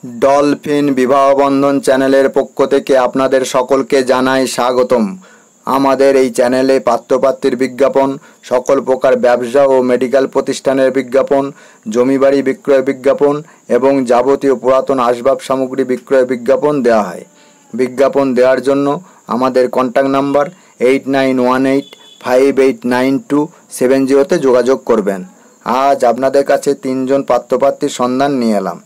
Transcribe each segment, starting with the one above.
Dolphin বিবাহ বন্ধন চ্যানেলের পক্ষ থেকে আপনাদের সকলকে জানাই স্বাগতম। আমাদের এই চ্যানেলে পাত্রপাত্রীর বিজ্ঞাপন, সকল প্রকার ব্যবসা ও মেডিকেল প্রতিষ্ঠানের বিজ্ঞাপন, জমিবাড়ি বিক্রয় বিজ্ঞাপন এবং যাবতীয় পুরাতন আসবাব সামগ্রী বিক্রয় বিজ্ঞাপন দেওয়া হয়। বিজ্ঞাপন দেওয়ার জন্য আমাদের কন্ট্যাক্ট নাম্বার 8918589270 যোগাযোগ করবেন। আজ আপনাদের কাছে 3 জন পাত্রপাত্রীর সন্ধান নিয়ে এলাম।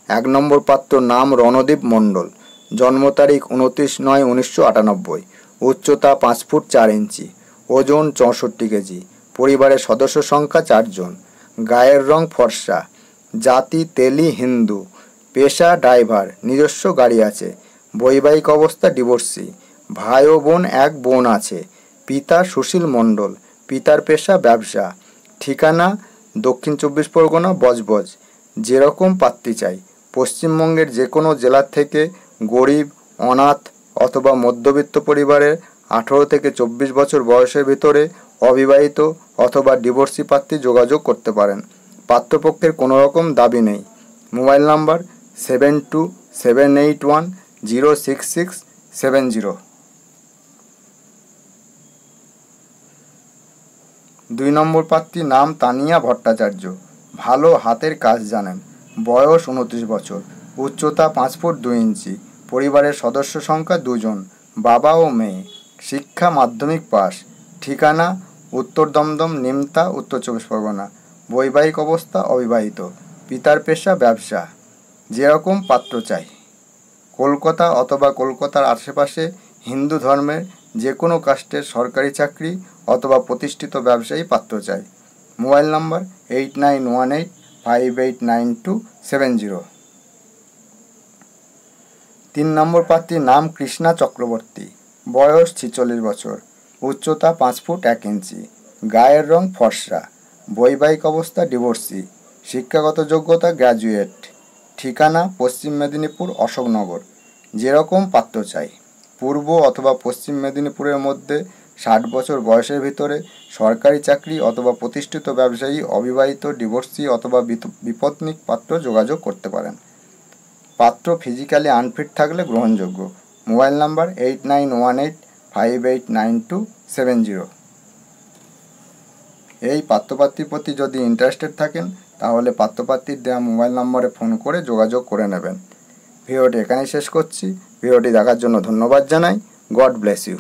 1 নম্বর পাত্র নাম রণদীপ মণ্ডল, জন্ম তারিখ 29/9/1998, উচ্চতা 5 ফুট 4 ইঞ্চি, ওজন 64 কেজি, পরিবারের সদস্য সংখ্যা 4 জন, গায়ের রং ফর্সা, জাতি তেলি হিন্দু, পেশা ড্রাইভার, নিজস্ব গাড়ি আছে, বৈবাহিক অবস্থা ডিভোর্সি, ভাই ও বোন 1 বোন আছে, পিতা সুশীল মণ্ডল, পিতার পেশা ব্যবসা, ঠিকানা দক্ষিণ 24 পরগনা বজবজ। যেরকম পাত্রী চাই পশ্চিমবঙ্গের যে কোনো জেলার থেকে গরিব, অনাথ অথবা মধ্যবিত্ত পরিবারের 18 থেকে 24 বছর বয়সের ভিতরে অবিবাহিত অথবা ডিভোর্সি প্রার্থী যোগাযোগ করতে পারেন। পাত্রপক্ষের কোনো রকম দাবি নেই। Mobile number 7278106670। 2 নম্বর প্রার্থী নাম তানিয়া ভট্টাচার্য, ভালো হাতের কাজ জানেন, বয়স 29 বছর, উচ্চতা 5 ফুট 2 ইঞ্চি, পরিবারের সদস্য সংখ্যা 2 জন, বাবা ও মেয়ে, শিক্ষা মাধ্যমিক পাস, ঠিকানা উত্তর দমদম নিমতা উত্তর 24 পরগনা, বৈবাহিক অবস্থা অবিবাহিত, পিতার পেশা ব্যবসা। যেরকম পাত্র চাই কলকাতা অথবা কলকাতার আশেপাশে হিন্দু ধর্মের যে কোনো কাস্টের সরকারি চাকরি অথবা প্রতিষ্ঠিত ব্যবসায়ী পাত্র চাই। Mobile number 8918589270। 3 নম্বর প্রার্থীর নাম কৃষ্ণা চক্রবর্তী, বয়স 46 বছর, উচ্চতা 5 ফুট 1 ইঞ্চি, গায়ের রং ফর্সা, বৈবাহিক অবস্থা ডিভোর্সি, শিক্ষাগত যোগ্যতা গ্র্যাজুয়েট, ঠিকানা পশ্চিম মেদিনীপুর অশোকনগর। যেরকম পাত্র চাই পূর্ব অথবা পশ্চিম মেদিনীপুরের মধ্যে 60 বছর বয়সের ভিতরে সরকারি চাকরি অথবা প্রতিষ্ঠিত ব্যবসায়ী, অবিবাহিত, ডিভোর্সি অথবা বিপত্নিক পাত্র যোগাযোগ করতে পারেন। পাত্র ফিজিক্যালি আনফিট থাকলে গ্রহণযোগ্য। Mobile number 8918589270। এই পাত্রপাত্রীর প্রতি যদি ইন্টারেস্টেড থাকেন তাহলে পাত্রপাত্রীর দেওয়া মোবাইল নম্বরে ফোন করে যোগাযোগ করে নেবেন। ভিডিওটি এখানেই শেষ করছি। ভিডিওটি দেখার জন্য ধন্যবাদ জানাই। God bless you.